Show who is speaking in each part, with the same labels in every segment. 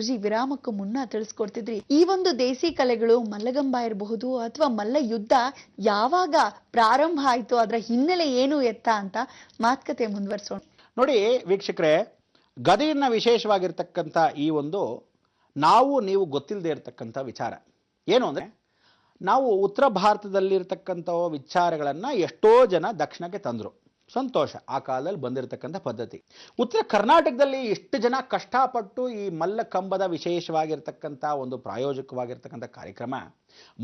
Speaker 1: ಗುರುಜಿ ವಿರಾಮಕ್ಕೂ ಮುನ್ನ ತಿಳಿಸ್ಕೊಡ್ತಿದ್ರಿ ಈ ಒಂದು ದೇಸಿ ಕಲೆಗಳು ಮಲ್ಲಗಂಬ ಇರಬಹುದು ಅಥವಾ ಮಲ್ಲ ಯುದ್ಧ ಯಾವಾಗ ಪ್ರಾರಂಭ ಆಯ್ತು, ಅದರ ಹಿನ್ನೆಲೆ ಏನು ಎತ್ತ ಅಂತ ಮಾತುಕತೆ ಮುಂದುವರಿಸೋಣ.
Speaker 2: ನೋಡಿ ವೀಕ್ಷಕರೇ, ಗದೆಯನ್ನ ವಿಶೇಷವಾಗಿರ್ತಕ್ಕಂಥ ಈ ಒಂದು ನಾವು ನೀವು ಗೊತ್ತಿಲ್ಲದೆ ಇರತಕ್ಕಂಥ ವಿಚಾರ ಏನು ಅಂದರೆ, ನಾವು ಉತ್ತರ ಭಾರತದಲ್ಲಿರ್ತಕ್ಕಂಥ ವಿಚಾರಗಳನ್ನು ಎಷ್ಟೋ ಜನ ದಕ್ಷಿಣಕ್ಕೆ ತಂದರು, ಸಂತೋಷ, ಆ ಕಾಲದಲ್ಲಿ ಬಂದಿರತಕ್ಕಂಥ ಪದ್ಧತಿ. ಉತ್ತರ ಕರ್ನಾಟಕದಲ್ಲಿ ಎಷ್ಟು ಜನ ಕಷ್ಟಪಟ್ಟು ಈ ಮಲ್ಲಕಂಬದ ವಿಶೇಷವಾಗಿರ್ತಕ್ಕಂಥ ಒಂದು ಪ್ರಾಯೋಜಕವಾಗಿರ್ತಕ್ಕಂಥ ಕಾರ್ಯಕ್ರಮ,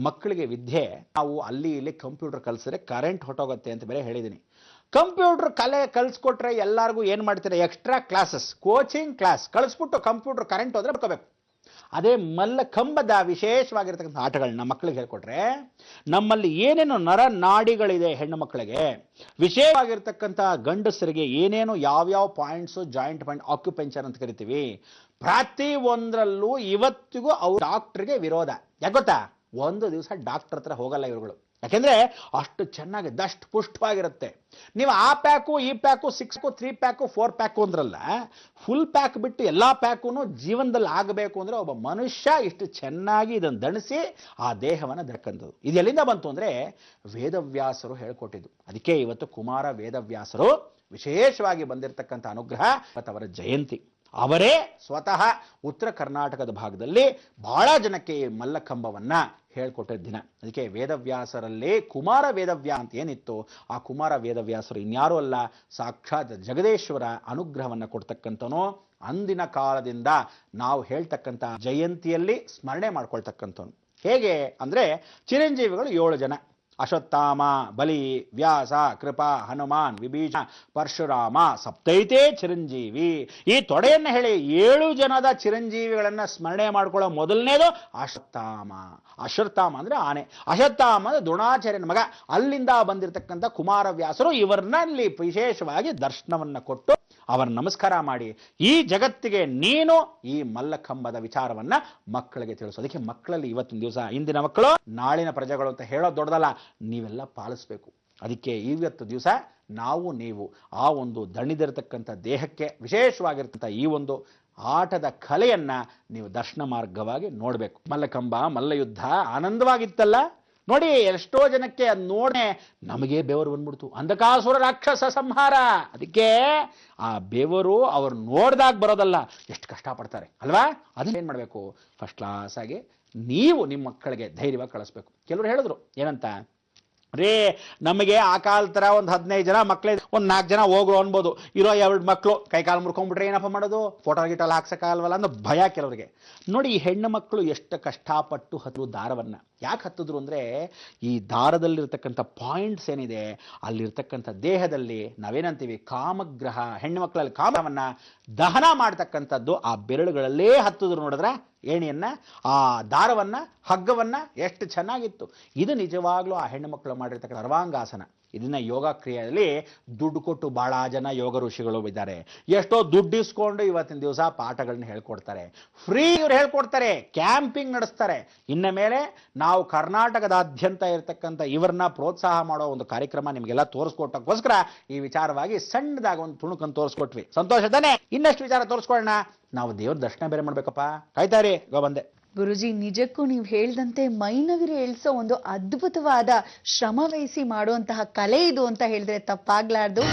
Speaker 2: ಮಕ್ಕಳಿಗೆ ವಿದ್ಯೆ, ನಾವು ಅಲ್ಲಿ ಇಲ್ಲಿ ಕಂಪ್ಯೂಟರ್ ಕಲಿಸಿದ್ರೆ ಕರೆಂಟ್ ಹೊಟ್ಟೋಗುತ್ತೆ ಅಂತ ಬೇರೆ ಹೇಳಿದ್ದೀನಿ. ಕಂಪ್ಯೂಟರ್ ಕಲೆ ಕಲಿಸ್ಕೊಟ್ರೆ ಎಲ್ಲರಿಗೂ ಏನು ಮಾಡ್ತಾರೆ, ಎಕ್ಸ್ಟ್ರಾ ಕ್ಲಾಸಸ್, ಕೋಚಿಂಗ್ ಕ್ಲಾಸ್ ಕಳಿಸ್ಬಿಟ್ಟು ಕಂಪ್ಯೂಟರ್ ಕರೆಂಟ್ ಹೋದ್ರೆ ಬಿಡ್ಕೋಬೇಕು. ಅದೇ ಮಲ್ಲಕಂಬದ ವಿಶೇಷವಾಗಿರ್ತಕ್ಕಂಥ ಆಟಗಳನ್ನ ಮಕ್ಕಳಿಗೆ ಹೇಳ್ಕೊಟ್ರೆ, ನಮ್ಮಲ್ಲಿ ಏನೇನು ನರನಾಡಿಗಳಿದೆ ಹೆಣ್ಣು ಮಕ್ಕಳಿಗೆ, ವಿಶೇಷವಾಗಿರ್ತಕ್ಕಂಥ ಗಂಡಸರಿಗೆ ಏನೇನು ಯಾವ್ಯಾವ ಪಾಯಿಂಟ್ಸು, ಜಾಯಿಂಟ್ ಪಾಯಿಂಟ್, ಆಕ್ಯುಪೆಂಚರ್ ಅಂತ ಕರಿತೀವಿ, ಪ್ರತಿ ಒಂದರಲ್ಲೂ ಇವತ್ತಿಗೂ ಅವ್ರು ಡಾಕ್ಟ್ರಿಗೆ ವಿರೋಧ. ಯಾಕೆ ಗೊತ್ತಾ, ಒಂದು ದಿವಸ ಡಾಕ್ಟರ್ ಹತ್ರ ಹೋಗಲ್ಲ ಇವುಗಳು. ಯಾಕೆಂದ್ರೆ ಅಷ್ಟು ಚೆನ್ನಾಗಿ ದಷ್ಟ ಪುಷ್ಟವಾಗಿರುತ್ತೆ. ನೀವು ಆ ಪ್ಯಾಕು ಈ ಪ್ಯಾಕು 6 3 ಪ್ಯಾಕು 4 ಪ್ಯಾಕು ಅಂದ್ರಲ್ಲ, ಫುಲ್ ಪ್ಯಾಕ್ ಬಿಟ್ಟು ಎಲ್ಲಾ ಪ್ಯಾಕು ಜೀವನದಲ್ಲಿ ಆಗಬೇಕು ಅಂದ್ರೆ ಒಬ್ಬ ಮನುಷ್ಯ ಇಷ್ಟು ಚೆನ್ನಾಗಿ ಇದನ್ನು ದಣಿಸಿ ಆ ದೇಹವನ್ನು ದಕ್ಕಂಥದ್ದು. ಇದು ಎಲ್ಲಿಂದ ಬಂತು ಅಂದ್ರೆ ವೇದವ್ಯಾಸರು ಹೇಳ್ಕೊಟ್ಟಿದ್ದು. ಅದಕ್ಕೆ ಇವತ್ತು ಕುಮಾರ ವೇದವ್ಯಾಸರು ವಿಶೇಷವಾಗಿ ಬಂದಿರತಕ್ಕಂಥ ಅನುಗ್ರಹ ಅವರ ಜಯಂತಿ. ಅವರೇ ಸ್ವತಃ ಉತ್ತರ ಕರ್ನಾಟಕದ ಭಾಗದಲ್ಲಿ ಬಹಳ ಜನಕ್ಕೆ ಈ ಮಲ್ಲಕಂಬವನ್ನ ಹೇಳ್ಕೊಟ್ಟಿದ್ದ ದಿನ. ಅದಕ್ಕೆ ವೇದವ್ಯಾಸರಲ್ಲಿ ಕುಮಾರ ವೇದವ್ಯಾಸ ಅಂತ ಏನಿತ್ತು, ಆ ಕುಮಾರ ವೇದವ್ಯಾಸರು ಇನ್ಯಾರೂ ಅಲ್ಲ, ಸಾಕ್ಷಾತ್ ಜಗದೇಶ್ವರ ಅನುಗ್ರಹವನ್ನು ಕೊಡ್ತಕ್ಕಂಥನೋ. ಅಂದಿನ ಕಾಲದಿಂದ ನಾವು ಹೇಳ್ತಕ್ಕಂಥ ಜಯಂತಿಯಲ್ಲಿ ಸ್ಮರಣೆ ಮಾಡ್ಕೊಳ್ತಕ್ಕಂಥವನು. ಹೇಗೆ ಅಂದ್ರೆ, ಚಿರಂಜೀವಿಗಳು 7 ಜನ, ಅಶ್ವತ್ಥಾಮ, ಬಲಿ, ವ್ಯಾಸ, ಕೃಪಾ, ಹನುಮಾನ್, ವಿಭೀಷಣ, ಪರಶುರಾಮ, ಸಪ್ತೈತೆ ಚಿರಂಜೀವಿ. ಈ ತೊಡೆಯನ್ನು ಹೇಳಿ 7 ಜನದ ಚಿರಂಜೀವಿಗಳನ್ನ ಸ್ಮರಣೆ ಮಾಡ್ಕೊಳ್ಳೋ ಮೊದಲನೇದು ಅಶ್ವತ್ಥಾಮ. ಅಶ್ವತ್ಥಾಮ ಅಂದ್ರೆ ಆನೆ, ಅಶ್ವತ್ಥಾಮ ಅಂದ್ರೆ ದ್ರೋಣಾಚಾರ್ಯನ ಮಗ. ಅಲ್ಲಿಂದ ಬಂದಿರತಕ್ಕಂಥ ಕುಮಾರವ್ಯಾಸರು ಇವರನ್ನಲ್ಲಿ ವಿಶೇಷವಾಗಿ ದರ್ಶನವನ್ನ ಕೊಟ್ಟು ಅವರ ನಮಸ್ಕಾರ ಮಾಡಿ, ಈ ಜಗತ್ತಿಗೆ ನೀನು ಈ ಮಲ್ಲಕಂಬದ ವಿಚಾರವನ್ನ ಮಕ್ಕಳಿಗೆ ತಿಳಿಸು. ಅದಕ್ಕೆ ಮಕ್ಕಳಲ್ಲಿ ಇವತ್ತಿನ ದಿವಸ, ಇಂದಿನ ಮಕ್ಕಳು ನಾಳಿನ ಪ್ರಜೆಗಳು ಅಂತ ಹೇಳೋದು ದೊಡ್ಡದಲ್ಲ, ನೀವೆಲ್ಲ ಪಾಲಿಸ್ಬೇಕು. ಅದಕ್ಕೆ ಇವತ್ತು ದಿವಸ ನಾವು ನೀವು ಆ ಒಂದು ದಣಿದಿರತಕ್ಕಂಥ ದೇಹಕ್ಕೆ ವಿಶೇಷವಾಗಿರ್ತಕ್ಕಂಥ ಈ ಒಂದು ಆಟದ ಕಲೆಯನ್ನ ನೀವು ದರ್ಶನ ಮಾರ್ಗವಾಗಿ ನೋಡಬೇಕು. ಮಲ್ಲಕಂಬ, ಮಲ್ಲಯುದ್ಧ ಆನಂದವಾಗಿತ್ತಲ್ಲ ನೋಡಿ. ಎಷ್ಟೋ ಜನಕ್ಕೆ ಅದು ನೋಡೇ ನಮಗೆ ಬೆವರು ಬಂದ್ಬಿಡ್ತು. ಅಂಧಕಾಸುರ ರಾಕ್ಷಸ ಸಂಹಾರ. ಅದಕ್ಕೆ ಆ ಬೆವರು ಅವ್ರು ನೋಡ್ದಾಗ ಬರೋದಲ್ಲ, ಎಷ್ಟು ಕಷ್ಟಪಡ್ತಾರೆ ಅಲ್ವಾ. ಅದನ್ನೇನು ಮಾಡಬೇಕು, ಫಸ್ಟ್ ಕ್ಲಾಸ್ ಆಗಿ ನೀವು ನಿಮ್ಮ ಮಕ್ಕಳಿಗೆ ಧೈರ್ಯವಾಗಿ ಕಳಿಸ್ಬೇಕು. ಕೆಲವರು ಹೇಳಿದ್ರು ಏನಂತ, ರೇ ನಮಗೆ ಆ ಕಾಲ ಥರ ಒಂದು 15 ಜನ ಮಕ್ಕಳೇ, ಒಂದು 4 ಜನ ಹೋಗ್ರು ಅನ್ಬೋದು, ಇರೋ 2 ಮಕ್ಕಳು ಕೈಕಾಲು ಮುರ್ಕೊಂಡ್ಬಿಟ್ರೆ ಏನಪ್ಪ ಮಾಡೋದು, ಫೋಟೋ ಗಿಟಲ್ಲಿ ಹಾಕ್ಸಕ್ಕಾಗಲ್ವಲ್ಲ ಅನ್ನೋ ಭಯ ಕೆಲವರಿಗೆ. ನೋಡಿ, ಈ ಹೆಣ್ಣು ಮಕ್ಕಳು ಎಷ್ಟು ಕಷ್ಟಪಟ್ಟು ಹತ್ತು ದಾರವನ್ನು ಯಾಕೆ ಹತ್ತಿದ್ರು ಅಂದರೆ, ಈ ದಾರದಲ್ಲಿರ್ತಕ್ಕಂಥ ಪಾಯಿಂಟ್ಸ್ ಏನಿದೆ, ಅಲ್ಲಿರ್ತಕ್ಕಂಥ ದೇಹದಲ್ಲಿ ನಾವೇನಂತೀವಿ ಕಾಮಗ್ರಹ, ಹೆಣ್ಣು ಮಕ್ಕಳಲ್ಲಿ ಕಾಮವನ್ನು ದಹನ ಮಾಡ್ತಕ್ಕಂಥದ್ದು ಆ ಬೆರಳುಗಳಲ್ಲೇ ಹತ್ತಿದ್ರು. ನೋಡಿದ್ರೆ ಏಣಿಯನ್ನ, ಆ ದಾರವನ್ನ, ಹಗ್ಗವನ್ನ ಎಷ್ಟು ಚೆನ್ನಾಗಿತ್ತು. ಇದು ನಿಜವಾಗ್ಲೂ ಆ ಹೆಣ್ಣು ಮಕ್ಕಳು ಮಾಡಿರ್ತಕ್ಕಂಥ ಸರ್ವಾಂಗಾಸನ. ಇದನ್ನ ಯೋಗ ಕ್ರಿಯೆಯಲ್ಲಿ ದುಡ್ಡು ಕೊಟ್ಟು ಬಹಳ ಜನ ಯೋಗ ಋಷಿಗಳು ಇದ್ದಾರೆ. ಎಷ್ಟೋ ದುಡ್ಡು ಇಸ್ಕೊಂಡು ಇವತ್ತಿನ ದಿವಸ ಪಾಠಗಳನ್ನ ಹೇಳ್ಕೊಡ್ತಾರೆ, ಫ್ರೀ ಇವ್ರು ಹೇಳ್ಕೊಡ್ತಾರೆ, ಕ್ಯಾಂಪಿಂಗ್ ನಡೆಸ್ತಾರೆ. ಇನ್ನ ಮೇಲೆ ನಾವು ಕರ್ನಾಟಕದಾದ್ಯಂತ ಇರತಕ್ಕಂಥ ಇವರನ್ನ ಪ್ರೋತ್ಸಾಹ ಮಾಡೋ ಒಂದು ಕಾರ್ಯಕ್ರಮ ನಿಮಗೆಲ್ಲ ತೋರಿಸ್ಕೊಟ್ಟಕ್ಕೋಸ್ಕರ ಈ ವಿಚಾರವಾಗಿ ಸಣ್ಣದಾಗ ಒಂದು ತುಣುಕನ್ನು ತೋರಿಸ್ಕೊಟ್ವಿ. ಸಂತೋಷ ತಾನೆ? ಇನ್ನಷ್ಟು ವಿಚಾರ ತೋರಿಸ್ಕೊಳ್ಳೋಣ. ನಾವು ದೇವ್ರ ದರ್ಶನ ಬೇರೆ ಮಾಡ್ಬೇಕಪ್ಪ. ಕಾಯ್ತಾರಿ, ಗೋ ಬಂದೆ.
Speaker 1: ಗುರುಜಿ, ನಿಜಕ್ಕೂ ನೀವು ಹೇಳ್ದಂತೆ ಮೈನವಿರು ಏಳ್ಸೋ ಒಂದು ಅದ್ಭುತವಾದ ಶ್ರಮ ವಹಿಸಿ ಮಾಡುವಂತಹ ಕಲೆ ಇದು ಅಂತ ಹೇಳಿದ್ರೆ ತಪ್ಪಾಗ್ಲಾರ್ದು.